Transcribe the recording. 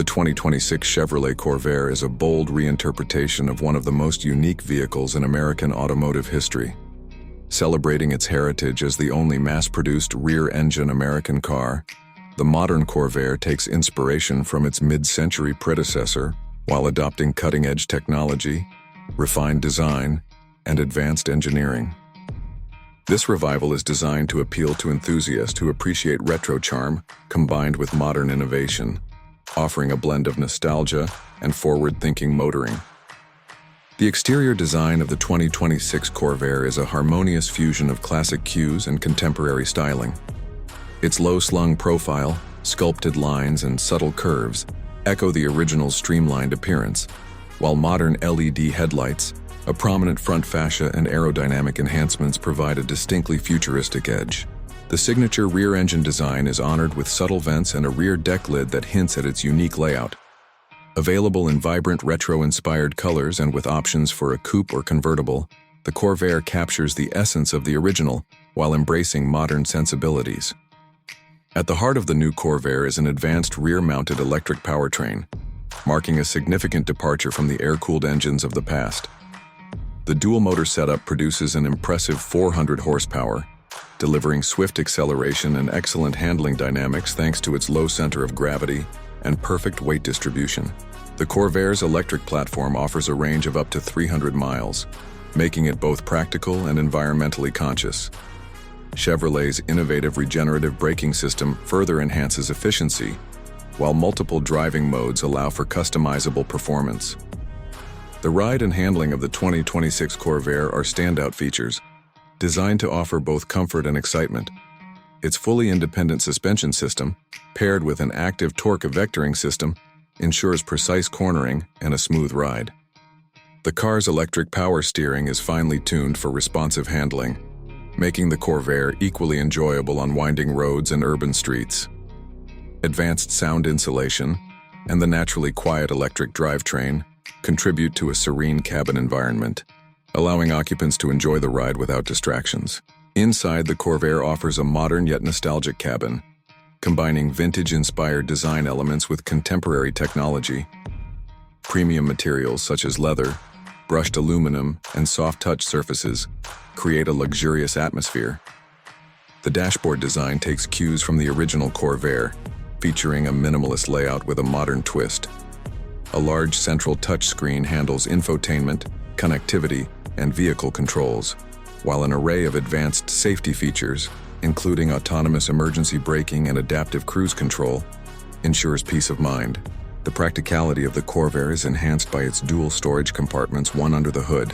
The 2026 Chevrolet Corvair is a bold reinterpretation of one of the most unique vehicles in American automotive history. Celebrating its heritage as the only mass-produced rear-engine American car, the modern Corvair takes inspiration from its mid-century predecessor while adopting cutting-edge technology, refined design, and advanced engineering. This revival is designed to appeal to enthusiasts who appreciate retro charm combined with modern innovation, offering a blend of nostalgia and forward-thinking motoring. The exterior design of the 2026 Corvair is a harmonious fusion of classic cues and contemporary styling. Its low-slung profile, sculpted lines, and subtle curves echo the original's streamlined appearance, while modern LED headlights, a prominent front fascia, and aerodynamic enhancements provide a distinctly futuristic edge. The signature rear-engine design is honored with subtle vents and a rear deck lid that hints at its unique layout. Available in vibrant retro-inspired colors and with options for a coupe or convertible, the Corvair captures the essence of the original while embracing modern sensibilities. At the heart of the new Corvair is an advanced rear-mounted electric powertrain, marking a significant departure from the air-cooled engines of the past. The dual-motor setup produces an impressive 400 horsepower, delivering swift acceleration and excellent handling dynamics thanks to its low center of gravity and perfect weight distribution. The Corvair's electric platform offers a range of up to 300 miles, making it both practical and environmentally conscious. Chevrolet's innovative regenerative braking system further enhances efficiency, while multiple driving modes allow for customizable performance. The ride and handling of the 2026 Corvair are standout features, designed to offer both comfort and excitement. Its fully independent suspension system, paired with an active torque vectoring system, ensures precise cornering and a smooth ride. The car's electric power steering is finely tuned for responsive handling, making the Corvair equally enjoyable on winding roads and urban streets. Advanced sound insulation and the naturally quiet electric drivetrain contribute to a serene cabin environment, allowing occupants to enjoy the ride without distractions. Inside, the Corvair offers a modern yet nostalgic cabin, combining vintage-inspired design elements with contemporary technology. Premium materials such as leather, brushed aluminum, and soft-touch surfaces create a luxurious atmosphere. The dashboard design takes cues from the original Corvair, featuring a minimalist layout with a modern twist. A large central touchscreen handles infotainment, connectivity, and vehicle controls, while an array of advanced safety features, including autonomous emergency braking and adaptive cruise control, ensures peace of mind. The practicality of the Corvair is enhanced by its dual storage compartments, one under the hood,